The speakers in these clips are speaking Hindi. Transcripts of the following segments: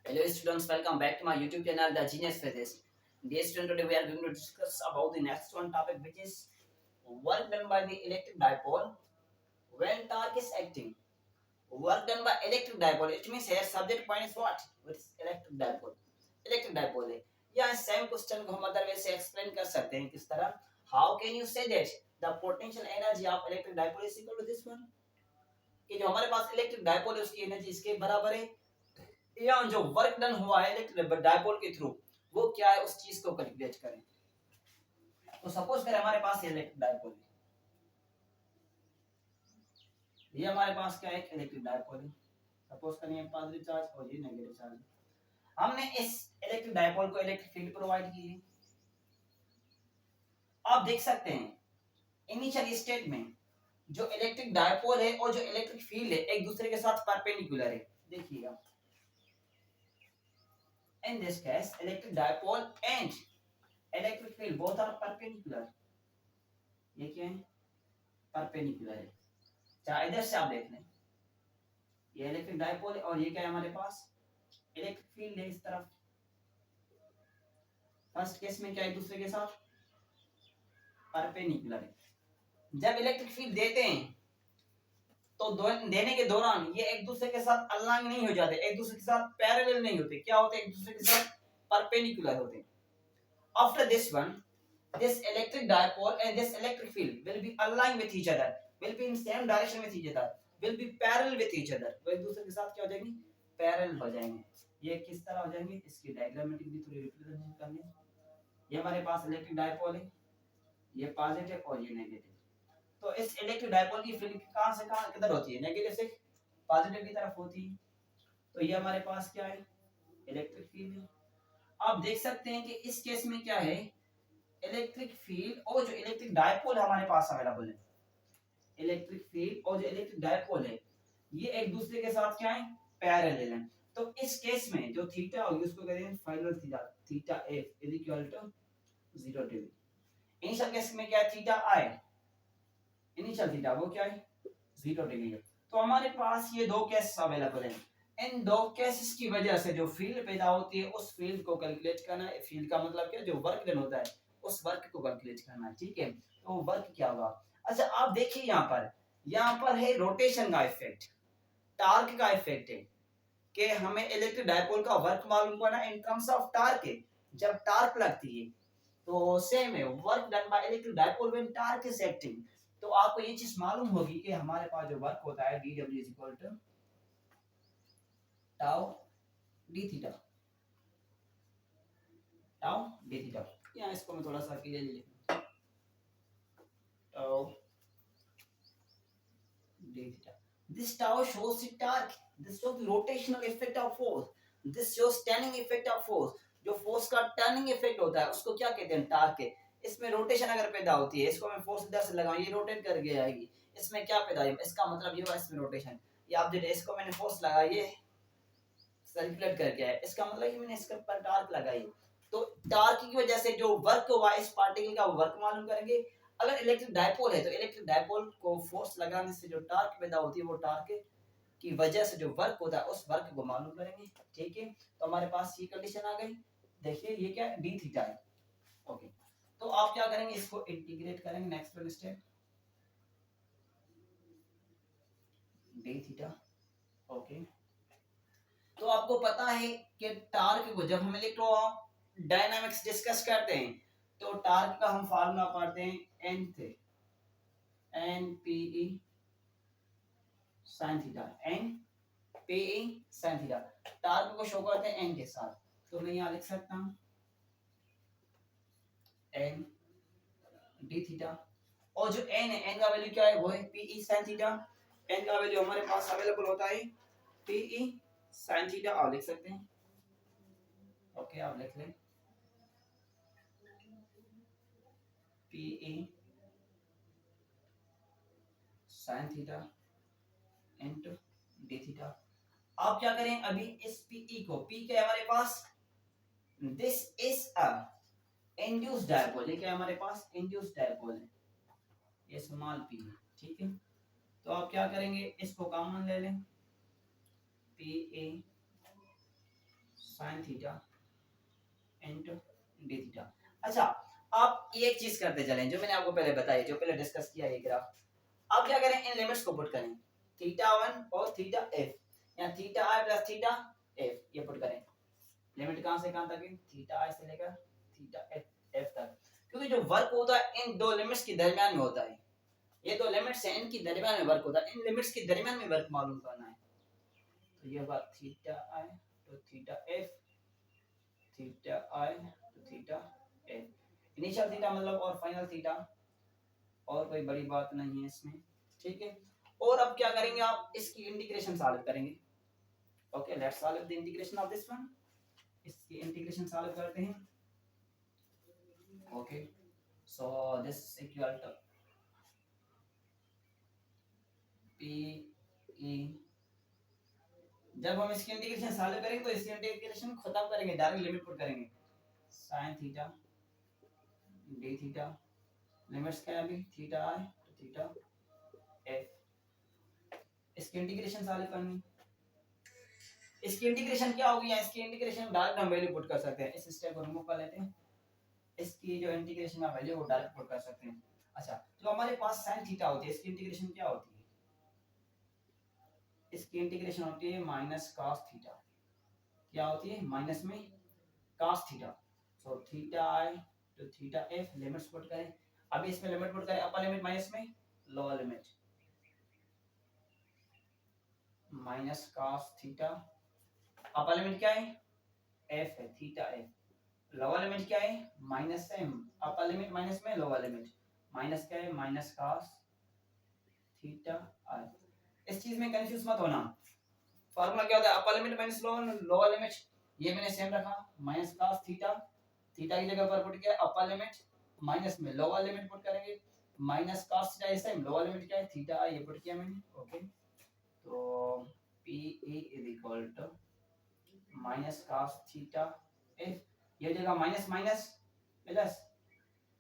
Hello students, welcome back to my YouTube channel, The Genius Physicist. Dear student, today we are going to discuss about the next one topic, which is work done by the electric dipole when torque is acting. Work done by electric dipole. It means here subject point is what? What is electric dipole? Electric dipole है. या सेम क्वेश्चन को हम अदर वे से एक्सप्लेन कर सकते हैं किस तरह? How can you say that the potential energy of electric dipole is equal to this one? कि जो हमारे पास इलेक्ट्रिक डायपोल है उसकी एनर्जी इसके बराबर है या जो वर्क डन हुआ है इलेक्ट्रिक डायपोल के थ्रू वो क्या है उस चीज को कैलकुलेट करें। तो सपोज करें हमारे पास इलेक्ट्रिक डायपोल है, ये हमारे पास क्या है इलेक्ट्रिक डायपोल है। सपोज करें ये पॉजिटिव चार्ज और ये नेगेटिव चार्ज। हमने इस इलेक्ट्रिक डायपोल को इलेक्ट्रिक फील्ड प्रोवाइड की है। आप देख सकते हैं इनिशियल स्टेट में जो इलेक्ट्रिक डायपोल है और जो इलेक्ट्रिक फील्ड है एक दूसरे के साथ परपेंडिकुलर है। देखिएगा in this case electric dipole and electric field both are perpendicular। ये क्या है परपेंडिकुलर है। चाहे इधर से आप देख लें ये इलेक्ट्रिक डायपोल है और ये क्या है हमारे पास इलेक्ट्रिक फील्ड है इस तरफ। फर्स्ट केस में क्या एक दूसरे के साथ परपेंडिकुलर है। जब इलेक्ट्रिक फील्ड देते हैं तो देने के दौरान ये एक दूसरे के साथ अलाइन नहीं हो जाते, एक दूसरे के साथ पैरेलल नहीं होते, क्या होते एक दूसरे के साथ परपेंडिकुलर होते। After this one this electric dipole and this electric field will be aligned with each other, will be in same direction with each other, will be parallel with each other। वो एक दूसरे के साथ क्या हो जाएंगे पैरेलल हो जाएंगे। ये किस तरह हो जाएंगे इसकी डायग्रामेटिक भी थोड़ी रिप्रेजेंट कर लें। ये हमारे पास इलेक्ट्रिक डायपोल है, ये पॉजिटिव और ये नेगेटिव। तो इस इलेक्ट्रिक डायपोल की फील्ड कहां से कहां किधर होती है नेगेटिव से पॉजिटिव की तरफ होती है। तो ये हमारे पास क्या है इलेक्ट्रिक फील्ड है। आप देख सकते हैं कि इस केस में क्या है इलेक्ट्रिक फील्ड और जो इलेक्ट्रिक डायपोल हमारे पास अवेलेबल है, इलेक्ट्रिक फील्ड और जो इलेक्ट्रिक डायपोल है ये एक दूसरे के साथ क्या है पैरेलल है। तो इस केस में जो थीटा होगी उसको कहते हैं final theta, theta F is equal to 0 degree. Initial case में क्या है थीटा आई, इनिशियल थीटा वो क्या है 0 डिग्री है। तो हमारे पास ये दो केस अवेलेबल है। इन दो केसेस की वजह से जो फील्ड पैदा होती है उस फील्ड को कैलकुलेट करना है। फील्ड का मतलब क्या जो वर्क डन होता है उस वर्क को कैलकुलेट करना है। ठीक है तो वर्क क्या होगा। अच्छा आप देखिए यहाँ पर है रोटेशन का इफेक्ट, टार्क का इफेक्ट है कि हमें इलेक्ट्रिक डायपोल का वर्क मालूम करना इन टर्म्स ऑफ टार्क है। जब टार्क लगती है तो सेम है work done by electric dipole when torque is acting. तो आपको ये चीज मालूम होगी कि हमारे पास जो वर्क होता है dw is equal to tau d theta, tau d theta. यहाँ इसको मैं थोड़ा सा क्लियरली लिखूं tau d theta. This tau shows the torque, this shows the rotational effect of force, this shows turning effect of force। जो फोर्स का टर्निंग इफेक्ट होता है उसको क्या कहते हैं टार्क है। इसमें रोटेशन अगर पैदा होती है इसको मैं फोर्स इधर से लगाऊं ये रोटेट करके आएगी, इसमें क्या पैदा है इसका मतलब ये हुआ इसमें रोटेशन। ये आप देखिए इसको मैंने फोर्स लगाई ये सर्कुलेट करके आया, इसका मतलब कि मैंने इसके ऊपर टार्क लगाई। तो टार्क की वजह से जो वर्क हुआ इस पार्टिकल का वर्क मालूम करेंगे। अगर इलेक्ट्रिक डायपोल है तो इलेक्ट्रिक डायपोल को फोर्स लगाने से जो टार्क पैदा होती है वो टार्क की वजह से जो वर्क होता है उस वर्क को मालूम करेंगे। ठीक है तो हमारे पास ये कंडीशन आ गई। देखिए ये क्या है डी थीटा है। ओके तो आप क्या करेंगे इसको इंटीग्रेट करेंगे next one step D theta. Okay तो आपको पता है कि टार्क को जब हम इलेक्ट्रो डायनामिक्स डिस्कस करते हैं तो टार्क का हम फार्मूला पढ़ते हैं एन थे N P E sine theta, N P E sine theta. Torque को शो करते हैं एन के साथ। तो मैं यहाँ लिख सकता हूँ एन डी थीटा और जो एन है एन का वैल्यू क्या है वो है P E sine theta. N का वैल्यू हमारे पास अवेलेबल होता है पी ई साइन थीटा। आप लिख सकते हैं ओके आप लिख लें P E sine theta into D theta. आप क्या करें अभी इस पीई को पी क्या है हमारे पास this is a induced dipole. ये क्या है हमारे पास इंड्यूस्ड डायपोल है ये स्मॉल पी है। ठीक है तो आप क्या करेंगे इसको कॉमन ले लें P A sine theta into D theta. अच्छा, आप एक चीज करते चलें जो मैंने आपको पहले बताई, जो पहले डिस्कस किया ये ग्राफ। अब क्या करें, इन लिमिट्स को पुट करें, थीटा 1 और थीटा f, या theta i plus theta f, ये पुट करें। लिमिट कहां से कहां तक है, थीटा i से लेकर थीटा f तक। क्योंकि जो वर्क होता है इन दो लिमिट्स के दरमियान में होता है, ये दो लिमिट्स हैं, इनकी दरमियान में वर्क होता है, इन लिमिट्स के दरमियान में वर्क मालूम करना है। तो ये बात थीटा i तो थीटा f, थीटा i तो थीटा f, इनिशियल थीटा मतलब और फाइनल थीटा, और कोई बड़ी बात नहीं है इसमें, ठीक है। और अब क्या करेंगे, आप इसकी इंटीग्रेशन सॉल्व करेंगे। Okay, let's solve the integration of this one. इसकी इंटीग्रेशन सॉल्व करते हैं। Okay, so this equal to P E, जब हम इसकी इंटीग्रेशन सॉल्व करेंगे तो इसकी इंटीग्रेशन खत्म करेंगे, डायरेक्ट लिमिट पुट करेंगे, sin theta D theta, limits क्या है अभी, थीटा i तो थीटा f, इसकी इंटीग्रेशन सॉल्व करनी। इसकी इंटीग्रेशन क्या होगी, या इसकी इंटीग्रेशन डायरेक्ट हम वैल्यू पुट कर सकते हैं। इस स्टेप को रिमूव कर लेते हैं, इसकी जो इंटीग्रेशन का वैल्यू वो डायरेक्ट पुट कर सकते हैं। अच्छा, जो हमारे पास sin थीटा होती है, इसकी इंटीग्रेशन क्या होती है, इसकी इंटीग्रेशन होती है माइनस cos थीटा, क्या होती है, माइनस में cos theta. So theta i तो थीटा f, लिमिट्स पुट करें। अभी इसमें लिमिट पुट करें, अपर लिमिट माइनस में lower limit, minus cos theta, upper limit क्या है, f है, थीटा f, लोअर लिमिट क्या है, माइनस है, अपर लिमिट माइनस में लोअर लिमिट, माइनस क्या है, माइनस cos थीटा i। इस चीज में कंफ्यूज मत होना, फार्मूला क्या होता है, अपर लिमिट माइनस लोअर लिमिट, ये मैंने सेम रखा, माइनस cos थीटा, थीटा की जगह पर पुट किया अपर लिमिट, माइनस में लोअर लिमिट पुट करेंगे, माइनस cos थीटा इस टाइम, लोअर लिमिट क्या है, थीटा ये पुट किया मैंने। ओके, तो P A is equal to minus cos theta f, ये जगह minus minus plus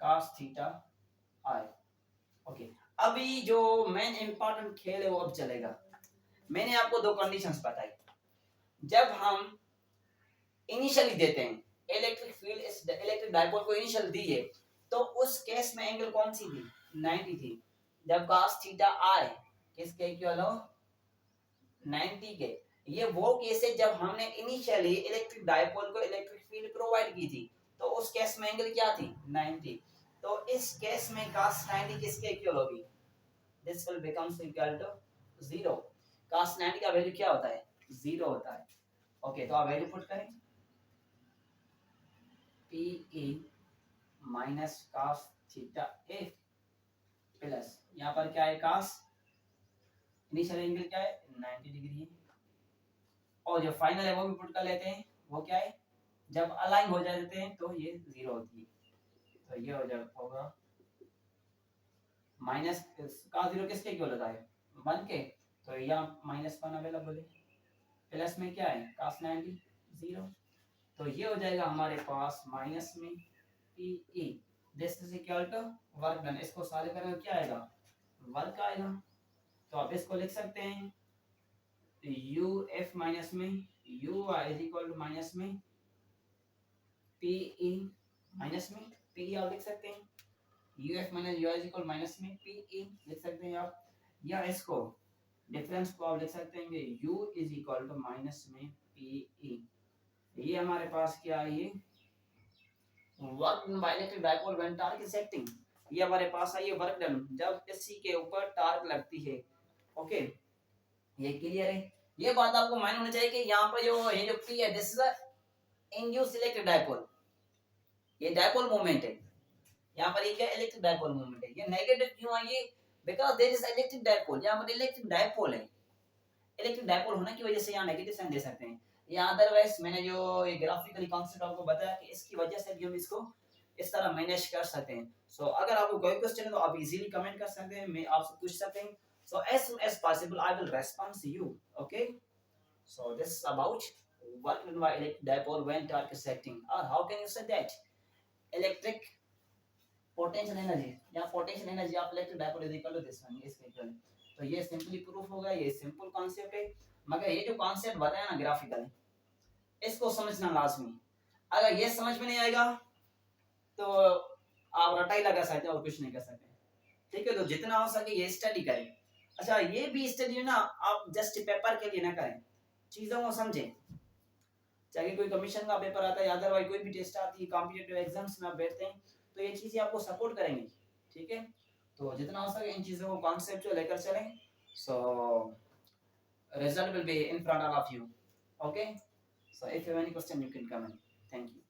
cos theta i। Okay, अभी जो मेन इंपॉर्टेंट खेल है वो अब चलेगा। मैंने आपको दो कंडीशंस बताई, जब हम इनिशियली देते हैं इलेक्ट्रिक फील्ड, इस इलेक्ट्रिक डायपोल को इनिशियल दी है, तो उस केस में एंगल कौन सी थी, 90 थी। जब cos थीटा i किसके इक्वल हो, 90 के। ये वो केस है जब हमने इनिशियली इलेक्ट्रिक डायपोल को इलेक्ट्रिक फील्ड प्रोवाइड की थी, तो उस केस में एंगल क्या थी, 90। तो इस केस में cos 90 किसके इक्वल होगी, this will becomes equal to 0। cos 90 का वैल्यू क्या होता है, 0 होता है। ओके, तो आप वैल्यू पुट करें, P A minus cos theta f plus यहाँ पर क्या है, cos इनिशियल एंगल क्या है, 90 डिग्री है, और जो फाइनल है वो भी पुट कर लेते हैं, वो क्या है, जब अलाइन हो जाते हैं तो ये 0 होती है, तो ये हो जाएगा होगा माइनस का 0 किसके इक्वल होता है, 1 के, तो यहाँ माइनस 1 अवेलेबल है, प्लस में क्या है cos 90 0, तो ये हो जाएगा हमारे पास माइनस में P E, this is equal to work done. इसको सॉल्व करेंगे क्या आएगा, वर्क आएगा, तो आप इसको लिख सकते हैं यू एफ माइनस में U I is equal to minus में पी ई, माइनस में पी ई आप लिख सकते हैं, U F minus U I is equal minus में पी ई लिख सकते हैं आप, या इसको डिफरेंस को आप लिख सकते हैं U is equal to minus में पी ई। ये हमारे पास क्या है, ये work done by electric dipole when torque is acting, ये हमारे पास है, ये वर्क डन जब इसी के ऊपर टार्क लगती है। ओके, ये क्लियर है, ये बात आपको मालूम होना चाहिए कि यहाँ पर जो ये जो पी है, this is a induced electric dipole, ये डायपोल मोमेंट है, यहाँ पर ये क्या इलेक्ट्रिक डायपोल मोमेंट है। ये नेगेटिव क्यों है, ये because there is electric dipole, यहाँ पर इलेक्ट्रिक डायपोल है, इलेक्ट्रिक डायपोल होने की वजह से यहाँ नेगेटिव साइन दे सकते हैं, या अदरवाइज मैंने जो ये ग्राफिकली कांसेप्ट आपको बताया कि इसकी वजह से भी हम इसको इस तरह मैनेज कर सकते हैं। सो अगर आपको कोई क्वेश्चन है तो आप इजीली कमेंट कर सकते हैं, मैं आपसे पूछ सकते हैं, so as soon as possible I will respond to you. Okay, so this is about what mean by electric dipole when torque is acting, or how can you say that electric potential energy या potential energy of electric dipole is equal to this one, इसके इक्वल। तो ये सिंपली प्रूफ होगा, ये सिंपल कॉन्सेप्ट है, मगर ये जो कॉन्सेप्ट बताया ना ग्राफिकली, इसको समझना लाजमी। अगर ये समझ में नहीं आएगा तो आप रटाई लगा सकते और कुछ नहीं कर सकते। ठीक है, तो जितना हो सके ये स्टडी करें। अच्छा, ये भी स्टडी ना आप जस्ट पेपर के लिए ना करें, चीजों को समझें। चाहे कोई कमीशन का पेपर आता है, अदरवाइज कोई भी टेस्ट आती है, कॉम्पिटिटिव एग्जाम्स में आप बैठते हैं, तो ये चीजें आपको सपोर्ट करेंगी। ठीक है, तो जितना हो सके इन चीजों को कॉन्सेप्ट लेकर चलें, सो result will be in front of you. Okay, so if you have any question you can comment. Thank you.